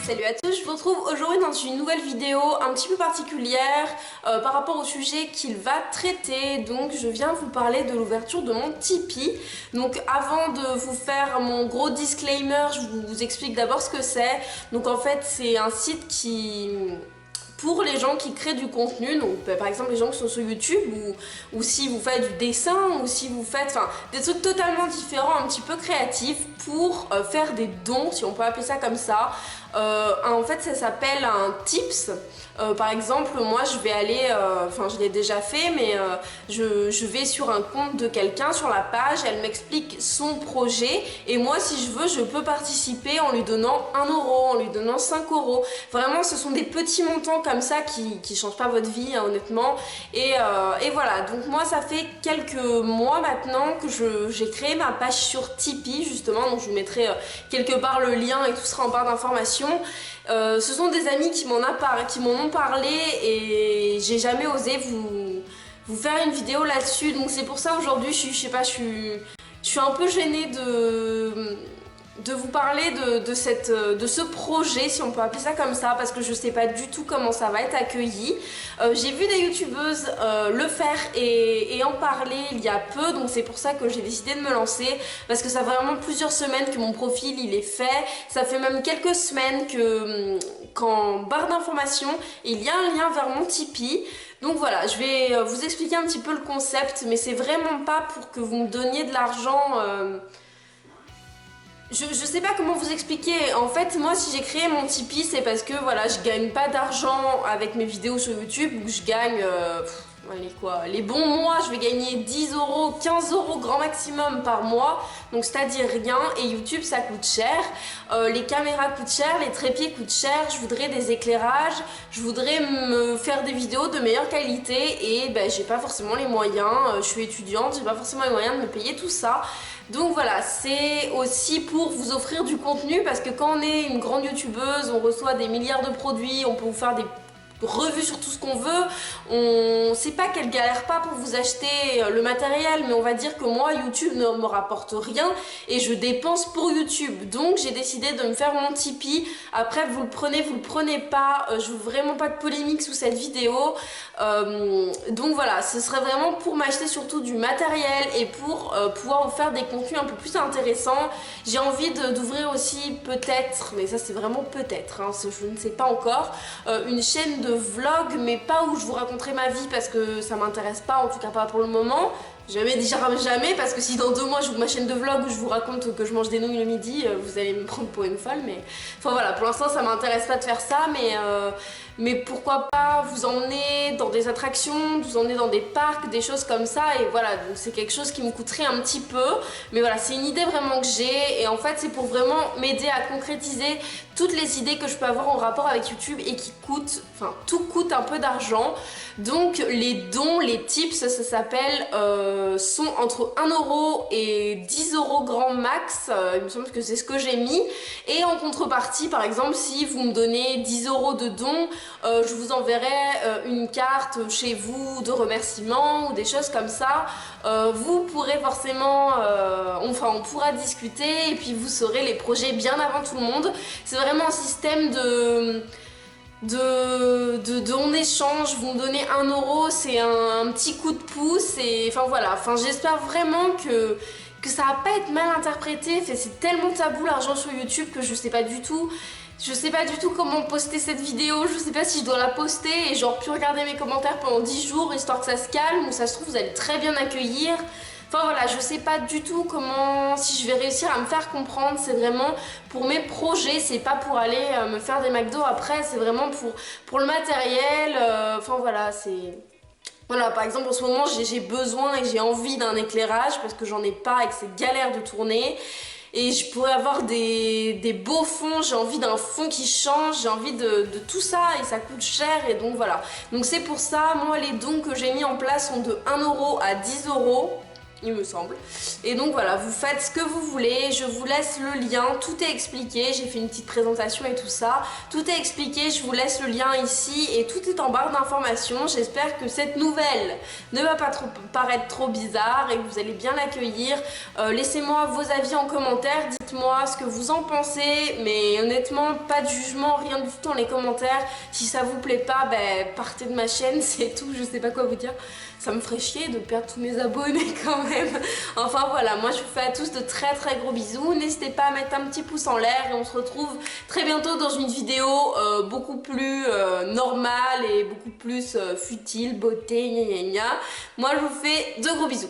Salut à tous, je vous retrouve aujourd'hui dans une nouvelle vidéo un petit peu particulière par rapport au sujet qu'il va traiter. Donc je viens vous parler de l'ouverture de mon Tipeee. Donc avant de vous faire mon gros disclaimer, je vous explique d'abord ce que c'est. Donc en fait c'est un site qui... pour les gens qui créent du contenu, donc par exemple les gens qui sont sur YouTube ou si vous faites du dessin ou si vous faites des trucs totalement différents, un petit peu créatifs pour faire des dons, si on peut appeler ça comme ça. En fait ça s'appelle un tips. Par exemple moi je vais aller, je l'ai déjà fait mais je vais sur un compte de quelqu'un sur la page, elle m'explique son projet et moi si je veux je peux participer en lui donnant 1 €, en lui donnant 5 €. Vraiment ce sont des petits montants comme ça qui changent pas votre vie hein, honnêtement et voilà. Donc moi ça fait quelques mois maintenant que j'ai créé ma page sur Tipeee justement, donc je vous mettrai quelque part le lien et tout sera en barre d'informations. Ce sont des amis qui m'en ont parlé et j'ai jamais osé vous faire une vidéo là-dessus, donc c'est pour ça aujourd'hui je suis un peu gênée de vous parler de ce projet, si on peut appeler ça comme ça, parce que je sais pas du tout comment ça va être accueilli. J'ai vu des youtubeuses le faire et en parler il y a peu, donc c'est pour ça que j'ai décidé de me lancer, parce que ça fait vraiment plusieurs semaines que mon profil il est fait, ça fait même quelques semaines qu'en barre d'informations il y a un lien vers mon Tipeee. Donc voilà, je vais vous expliquer un petit peu le concept, mais c'est vraiment pas pour que vous me donniez de l'argent. Je sais pas comment vous expliquer. En fait moi si j'ai créé mon Tipeee c'est parce que voilà je gagne pas d'argent avec mes vidéos sur YouTube, où je gagne allez quoi, les bons mois je vais gagner 10 €, 15 € grand maximum par mois, donc c'est-à-dire rien, et YouTube ça coûte cher, les caméras coûtent cher, les trépieds coûtent cher, je voudrais des éclairages, je voudrais me faire des vidéos de meilleure qualité et ben j'ai pas forcément les moyens, je suis étudiante, j'ai pas forcément les moyens de me payer tout ça. Donc voilà, c'est aussi pour vous offrir du contenu, parce que quand on est une grande youtubeuse, on reçoit des milliards de produits, on peut vous faire des revues sur tout ce qu'on veut, on sait pas qu'elle galère pas pour vous acheter le matériel, mais on va dire que moi YouTube ne me rapporte rien et je dépense pour YouTube, donc j'ai décidé de me faire mon Tipeee. Après vous le prenez pas, je veux vraiment pas de polémique sous cette vidéo, donc voilà, ce serait vraiment pour m'acheter surtout du matériel et pour pouvoir vous faire des contenus un peu plus intéressants. J'ai envie d'ouvrir aussi peut-être, mais ça c'est vraiment peut-être, hein, je ne sais pas encore, une chaîne de vlog, mais pas où je vous raconterai ma vie parce que ça m'intéresse pas, en tout cas pas pour le moment. Jamais, parce que si dans 2 mois j'ouvre ma chaîne de vlog où je vous raconte que je mange des nouilles le midi, vous allez me prendre pour une folle, mais enfin voilà, pour l'instant ça m'intéresse pas de faire ça, mais pourquoi pas vous emmener dans des attractions, vous emmener dans des parcs, des choses comme ça, et voilà, donc c'est quelque chose qui me coûterait un petit peu, mais voilà, c'est une idée vraiment que j'ai, et en fait c'est pour vraiment m'aider à concrétiser toutes les idées que je peux avoir en rapport avec YouTube et qui coûtent, enfin tout coûte un peu d'argent. Donc les dons, les tips, ça s'appelle, sont entre 1 € et 10 € grand max, il me semble que c'est ce que j'ai mis, et en contrepartie par exemple si vous me donnez 10 € de dons, je vous enverrai une carte chez vous de remerciement ou des choses comme ça. Vous pourrez forcément, on pourra discuter et puis vous saurez les projets bien avant tout le monde. C'est vraiment un système on échange, vous me donnez 1 €, c'est un petit coup de pouce, et enfin voilà, j'espère vraiment que ça va pas être mal interprété. C'est tellement tabou l'argent sur YouTube que je sais pas du tout comment poster cette vidéo, je sais pas si je dois la poster et genre plus regarder mes commentaires pendant 10 jours histoire que ça se calme, ou ça se trouve vous allez très bien accueillir. Enfin voilà, je sais pas du tout si je vais réussir à me faire comprendre. C'est vraiment pour mes projets, c'est pas pour aller me faire des McDo après, c'est vraiment pour le matériel, enfin voilà, c'est... Voilà, par exemple en ce moment j'ai besoin et j'ai envie d'un éclairage parce que j'en ai pas et que c'est galère de tourner. Et je pourrais avoir des beaux fonds, j'ai envie d'un fond qui change, j'ai envie de tout ça et ça coûte cher, et donc voilà. Donc c'est pour ça, moi les dons que j'ai mis en place sont de 1 € à 10 €. il me semble. Et donc voilà, vous faites ce que vous voulez, je vous laisse le lien, tout est expliqué, j'ai fait une petite présentation et tout ça, tout est expliqué, je vous laisse le lien ici et tout est en barre d'informations. J'espère que cette nouvelle ne va pas paraître trop bizarre et que vous allez bien l'accueillir. Laissez-moi vos avis en commentaire, dites-moi ce que vous en pensez, mais honnêtement, pas de jugement, rien du tout dans les commentaires. Si ça vous plaît pas, ben, partez de ma chaîne, c'est tout, je sais pas quoi vous dire. Ça me ferait chier de perdre tous mes abonnés quand même. Enfin voilà, moi je vous fais à tous de très gros bisous. N'hésitez pas à mettre un petit pouce en l'air et on se retrouve très bientôt dans une vidéo beaucoup plus normale et beaucoup plus futile, beauté, gna gna gna. Moi je vous fais de gros bisous.